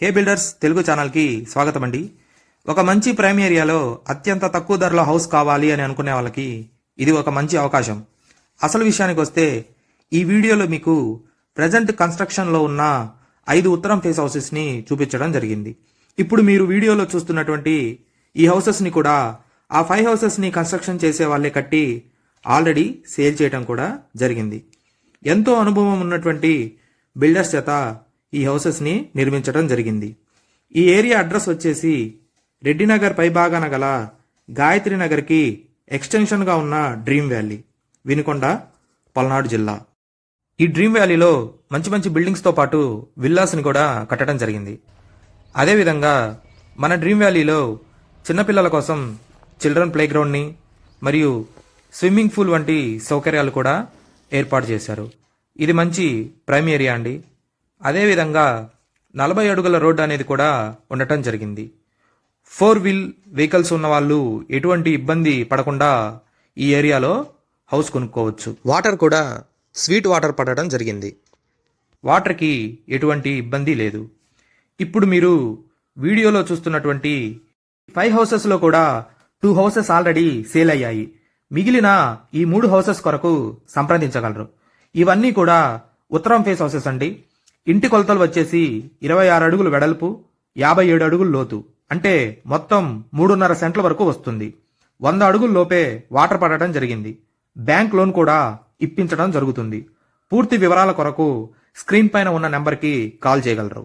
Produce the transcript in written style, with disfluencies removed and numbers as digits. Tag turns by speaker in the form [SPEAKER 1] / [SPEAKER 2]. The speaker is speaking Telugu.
[SPEAKER 1] కే బిల్డర్స్ తెలుగు ఛానల్కి స్వాగతం అండి. ఒక మంచి ప్రైమ్ ఏరియాలో అత్యంత తక్కువ ధరలో హౌస్ కావాలి అని అనుకునే వాళ్ళకి ఇది ఒక మంచి అవకాశం. అసలు విషయానికి వస్తే ఈ వీడియోలో మీకు ప్రజెంట్ కన్స్ట్రక్షన్లో ఉన్న 5 ఉత్తరం ఫేస్ హౌసెస్ని చూపించడం జరిగింది. ఇప్పుడు మీరు వీడియోలో చూస్తున్నటువంటి ఈ హౌసెస్ని కూడా ఆ 5 హౌసెస్ని కన్స్ట్రక్షన్ చేసే వాళ్ళే కట్టి ఆల్రెడీ సేల్ చేయడం కూడా జరిగింది. ఎంతో అనుభవం ఉన్నటువంటి బిల్డర్స్ చేత ఈ హౌసెస్ని నిర్మించడం జరిగింది. ఈ ఏరియా అడ్రస్ వచ్చేసి రెడ్డినగర్ పైభాగాన గల గాయత్రి నగర్కి ఎక్స్టెన్షన్గా ఉన్న డ్రీమ్ వ్యాలీ, వినుకొండ, పల్నాడు జిల్లా. ఈ డ్రీమ్ వ్యాలీలో మంచి మంచి బిల్డింగ్స్తో పాటు విల్లాస్ని కూడా కట్టడం జరిగింది. అదేవిధంగా మన డ్రీమ్ వ్యాలీలో చిన్నపిల్లల కోసం చిల్డ్రన్ ప్లే గ్రౌండ్ని మరియు స్విమ్మింగ్ పూల్ వంటి సౌకర్యాలు కూడా ఏర్పాటు చేశారు. ఇది మంచి ప్రైమ్ ఏరియా అండి. అదేవిధంగా 40 అడుగుల రోడ్డు అనేది కూడా ఉండటం జరిగింది. 4 వీల్ వెహికల్స్ ఉన్న వాళ్ళు ఎటువంటి ఇబ్బంది పడకుండా ఈ ఏరియాలో హౌస్ కొనుక్కోవచ్చు. వాటర్ కూడా స్వీట్ వాటర్ పడటం జరిగింది. వాటర్కి ఎటువంటి ఇబ్బంది లేదు. ఇప్పుడు మీరు వీడియోలో చూస్తున్నటువంటి 5 హౌసెస్లో కూడా 2 హౌసెస్ ఆల్రెడీ సేల్ అయ్యాయి. మిగిలిన ఈ 3 హౌసెస్ కొరకు సంప్రదించగలరు. ఇవన్నీ కూడా ఉత్తరం ఫేస్ హౌసెస్ అండి. ఇంటి కొలతలు వచ్చేసి 26 అడుగులు వెడల్పు, 57 అడుగులు లోతు, అంటే మొత్తం 3.5 సెంట్ల వరకు వస్తుంది. 100 అడుగుల లోపే వాటర్ పడటం జరిగింది. బ్యాంక్ లోన్ కూడా ఇప్పించడం జరుగుతుంది. పూర్తి వివరాల కొరకు స్క్రీన్ పైన ఉన్న నెంబర్కి కాల్ చేయగలరు.